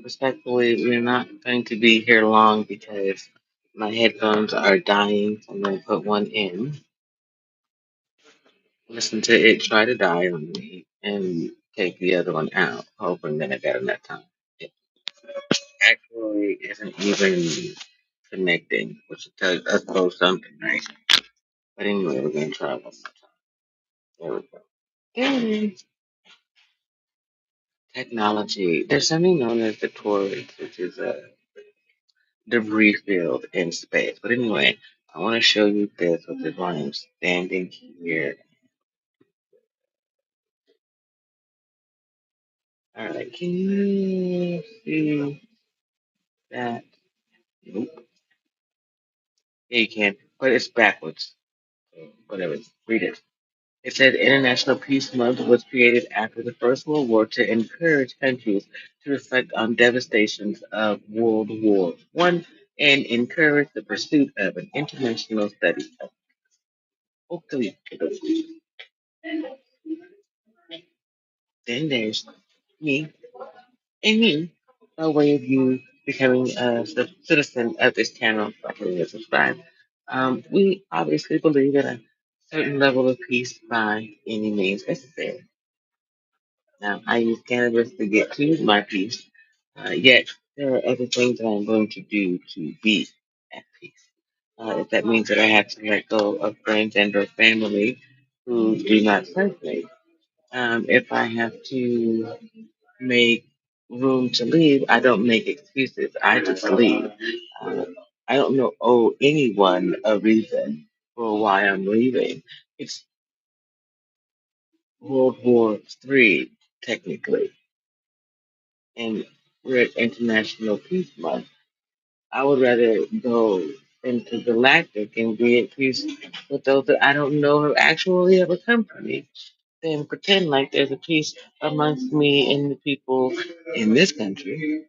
Respectfully, we're not going to be here long because my headphones are dying. So I'm going to put one in, listen to it try to die on me, and take the other one out, hoping that I got enough time. It actually isn't even connecting, which tells us both something, right? But anyway, we're going to try one more time. There we go. There it is. Technology. There's something known as the torus, which is a debris field in space. But anyway, I want to show you this, which is why I'm standing here. Alright, can you see that? Nope. Yeah, you can, but it's backwards. So whatever, read it. It said International Peace Month was created after the First World War to encourage countries to reflect on devastations of World War One and encourage the pursuit of an international study of. Okay. Then there's me and me, by way of you becoming a citizen of this channel by hitting subscribe. We obviously believe in a certain level of peace by any means necessary. Now, I use cannabis to get to my peace, yet there are other things that I'm going to do to be at peace. If that means that I have to let go of friends and or family who do not serve me, if I have to make room to leave, I don't make excuses. I just leave. Uh, I don't know owe anyone a reason for why I'm leaving. It's World War III, technically, and we're at International Peace Month. I would rather go into Galactic and be at peace with those that I don't know have actually ever come for me than pretend like there's a peace amongst me and the people in this country.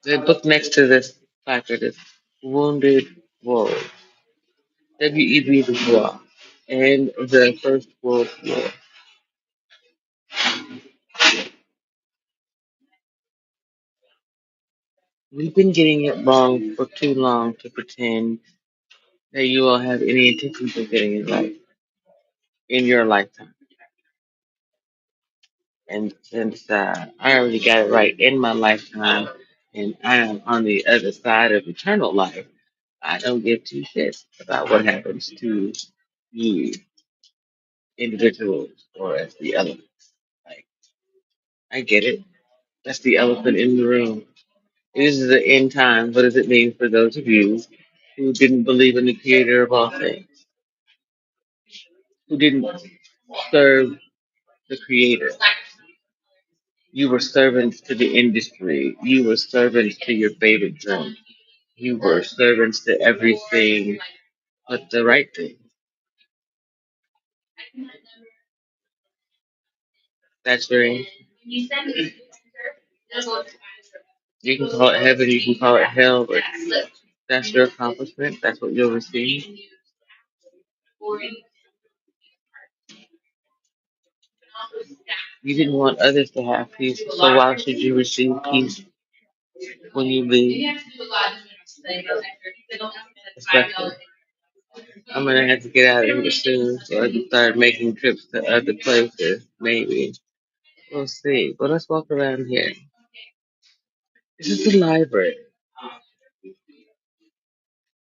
The book next to this placard is Wounded Wolves, W.E.B. Du Bois, and the First World War. We've been getting it wrong for too long to pretend that you will have any intentions of getting it right in your lifetime. And since I already got it right in my lifetime, and I am on the other side of eternal life, I don't give two shits about what happens to you individuals or as the elements. Like, I get it. That's the elephant in the room. This is the end time. What does it mean for those of you who didn't believe in the creator of all things? Who didn't serve the creator? You were servants to the industry. You were servants to your favorite drink. You were servants to everything but the right thing. That's very. You can call it heaven, you can call it hell, but that's your accomplishment. That's what you'll receive. You didn't want others to have peace, so why should you receive peace when you leave? Especially, I'm gonna have to get out of here soon, so I can start making trips to other places. Maybe we'll see. But let's walk around here. This is the library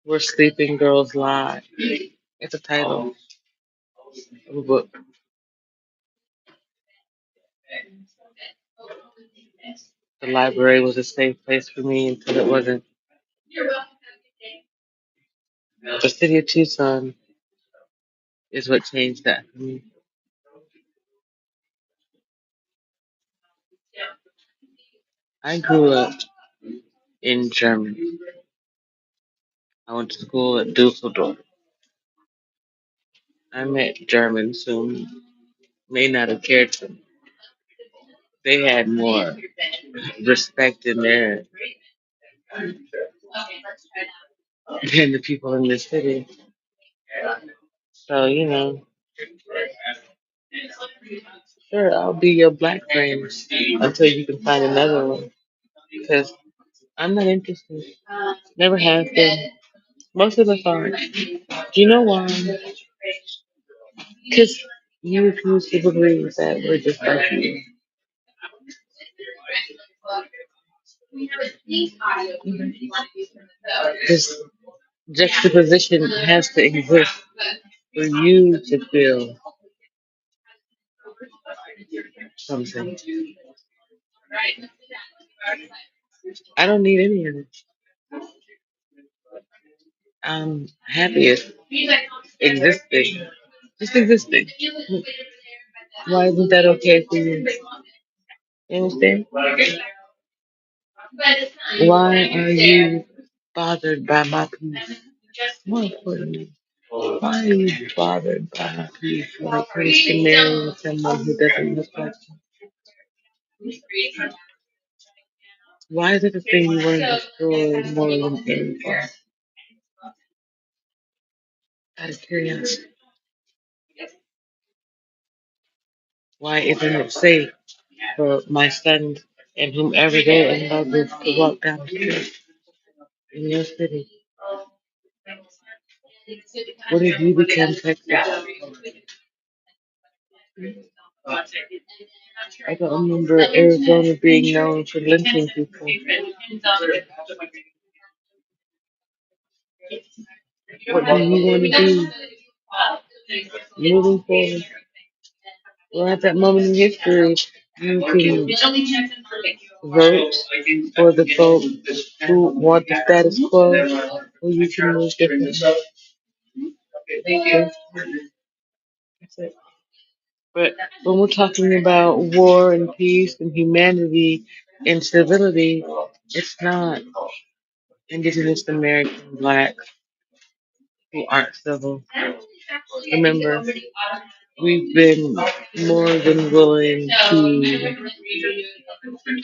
where sleeping girls lie. It's a title of a book. The library was a safe place for me until it wasn't. The city of Tucson is what changed that for me. I grew up in Germany. I went to school at Dusseldorf. I met Germans who may not have cared for me. They had more respect in there than the people in this city. So, sure, I'll be your black friend until you can find another one. Because I'm not interested. Never have been. Most of us aren't. Do you know why? Because you refuse to believe that we're just like you. This juxtaposition has to exist for you to feel something. I don't need any of it. I'm happiest existing. Just existing. Why isn't that okay for you? You understand? Why are you bothered by my peace? More importantly, why are you bothered by my peace when it comes to marrying someone who doesn't look like you? Why is it the thing you want to destroy more than anything? Out of curiosity. Why isn't it safe for my sons and whomever they're in love with to walk down the street in your city? What if you become Texas? I don't remember Arizona being known for lynching people. What do you want to do moving forward? Well, at that moment in history, you can vote for the folks who want the status quo, or you can move differently. Okay, that's it. But when we're talking about war and peace and humanity and civility, it's not indigenous American blacks who aren't civil. Remember, we've been more than willing to,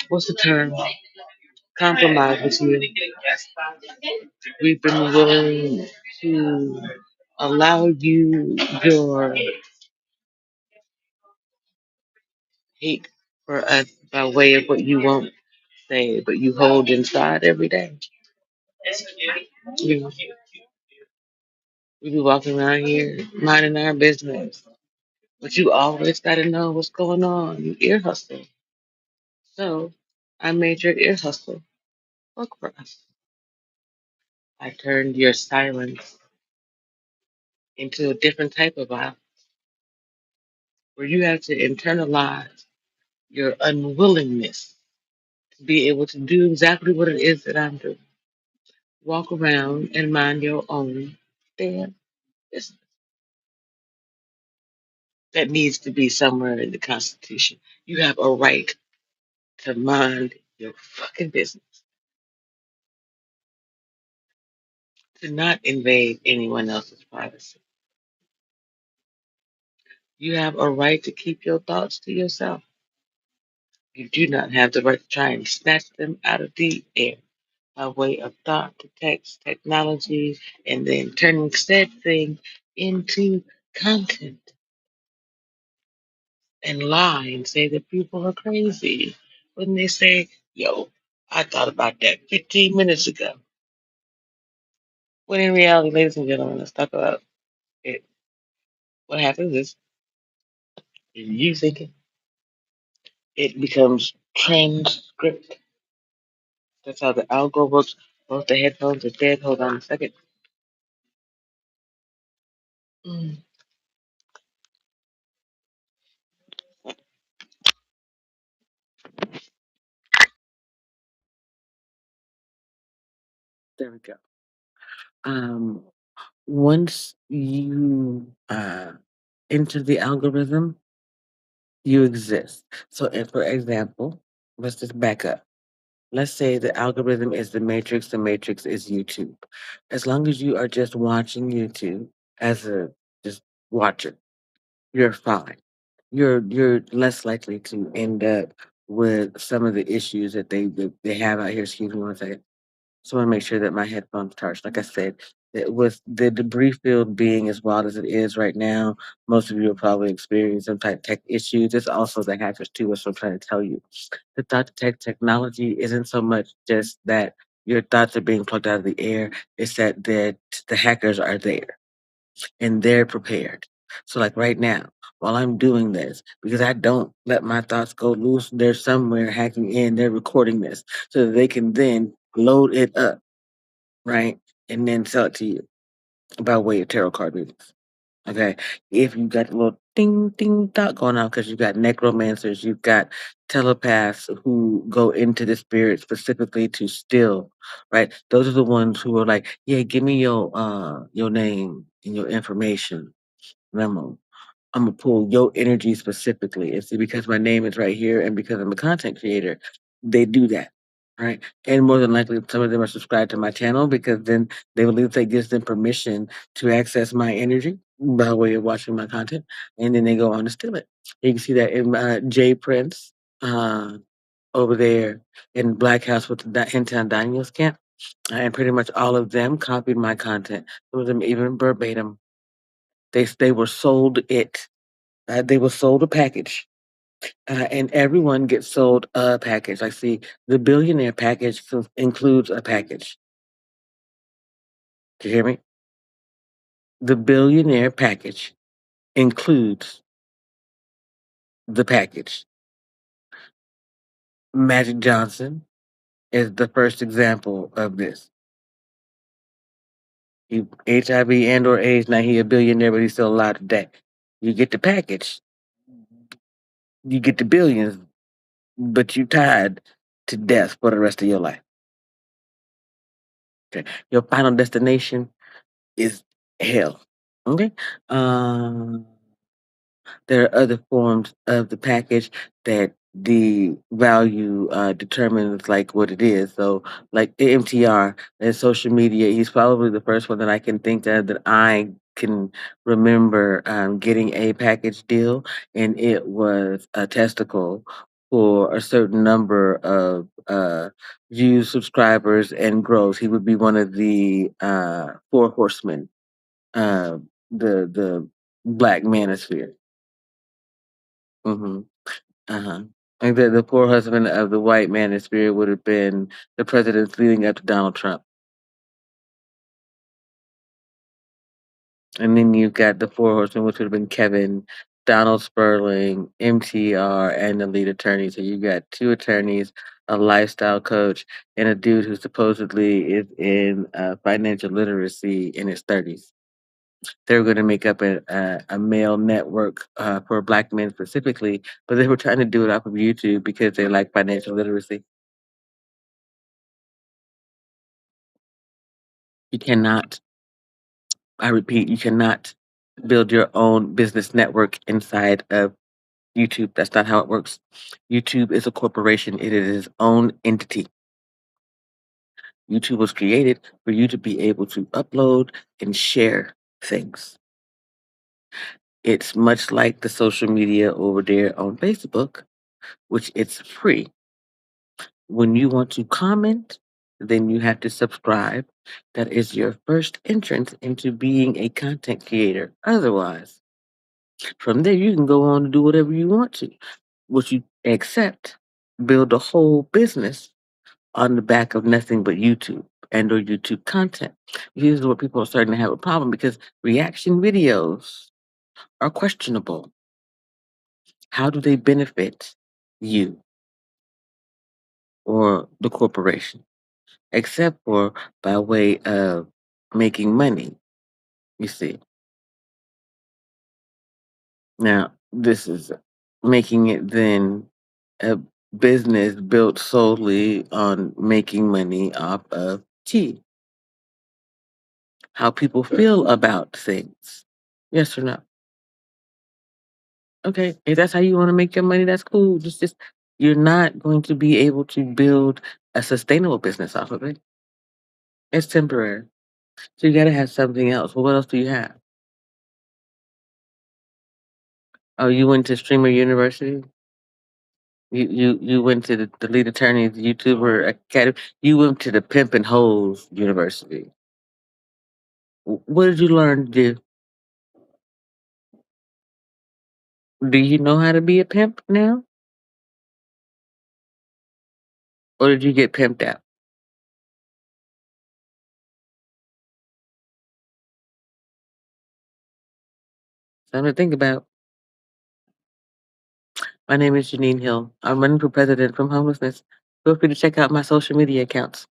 what's the term? Compromise with you. We've been willing to allow you your hate for us by way of what you won't say, but you hold inside every day. You know, we be walking around here minding our business, but you always got to know what's going on. You ear hustle. So I made your ear hustle work for us. I turned your silence into a different type of violence where you have to internalize your unwillingness to be able to do exactly what it is that I'm doing. Walk around and mind your own damn business. That needs to be somewhere in the Constitution. You have a right to mind your fucking business, to not invade anyone else's privacy. You have a right to keep your thoughts to yourself. You do not have the right to try and snatch them out of the air by way of thought to text technology and then turning said thing into content and lie and say that people are crazy when they say, yo, I thought about that 15 minutes ago. When in reality, ladies and gentlemen, let's talk about it. What happens is, if you think it becomes transcript. That's how the algo works. Both the headphones are dead. Hold on a second. Mm, there we go. Um, Once you enter the algorithm, you exist. So, if, for example, let's just back up. Let's say the algorithm is the matrix is YouTube. As long as you are just watching YouTube as a just watcher, you're fine. You're less likely to end up with some of the issues that they have out here. Excuse me one second. So I want to make sure that my headphones charged. Like I said, With the debris field being as wild as it is right now, most of you are probably experiencing some type of tech issues. It's also the hackers too, which I'm trying to tell you. The thought tech technology isn't so much just that your thoughts are being plucked out of the air. It's that the hackers are there and they're prepared. So like right now, while I'm doing this, because I don't let my thoughts go loose, they're somewhere hacking in, they're recording this so that they can then load it up, right? And then sell it to you by way of tarot card readings. Okay. If you got a little ding ding dot going on because you got necromancers, you've got telepaths who go into the spirit specifically to steal, right? Those are the ones who are like, yeah, give me your name and your information. I'm gonna pull your energy specifically. And see, because my name is right here and because I'm a content creator, they do that. Right. And more than likely some of them are subscribed to my channel because then they believe that gives them permission to access my energy by way of watching my content. And then they go on to steal it. You can see that in Jay Prince uh over there in Black House with the Hentown Daniels camp. And pretty much all of them copied my content. Some of them even verbatim. They were sold it. They were sold a package, and everyone gets sold a package. Like, see, the billionaire package includes a package. Do you hear me? The billionaire package includes the package. Magic Johnson is the first example of this. He HIV and or AIDS. Now he a billionaire, but he's still alive today. You get the package. You get the billions, but you tied to death for the rest of your life. Okay. Your final destination is hell. Okay. Um, there are other forms of the package that the value determines like what it is. So like MTR and social media, he's probably the first one that I can think of that I can remember getting a package deal, and it was a testicle for a certain number of views, subscribers, and growth. He would be one of the four horsemen, uh, the Black Manosphere. Mhm. Uh-huh. And the poor husband of the white Manosphere would have been the presidents leading up to Donald Trump. And then you've got the four horsemen, which would have been Kevin, Donald Sperling, MTR, and the lead attorney. So you got two attorneys, a lifestyle coach, and a dude who supposedly is in financial literacy in his 30s. They were going to make up a male network for black men specifically, but they were trying to do it off of YouTube because they like financial literacy. You cannot, I repeat, you cannot build your own business network inside of YouTube. That's not how it works. YouTube is a corporation, it is its own entity. YouTube was created for you to be able to upload and share things. It's much like the social media over there on Facebook, which it's free. When you want to comment, then you have to subscribe. That is your first entrance into being a content creator. Otherwise, from there you can go on to do whatever you want to. What you accept, build a whole business on the back of nothing but YouTube and or YouTube content. This is where people are starting to have a problem because reaction videos are questionable. How do they benefit you or the corporation? Except for by way of making money, you see. Now, this is making it then a business built solely on making money off of tea, how people feel about things. Yes or no? Okay, if that's how you want to make your money, that's cool. Just you're not going to be able to build a sustainable business off of it. It's temporary. So you gotta have something else. Well, what else do you have? Oh, you went to Streamer University? You went to the lead attorney's YouTuber Academy. You went to the Pimp and Hoes University. What did you learn to do? Do you know how to be a pimp now? Or did you get pimped out? Something to think about. My name is Janine Hill. I'm running for president from homelessness. Feel free to check out my social media accounts.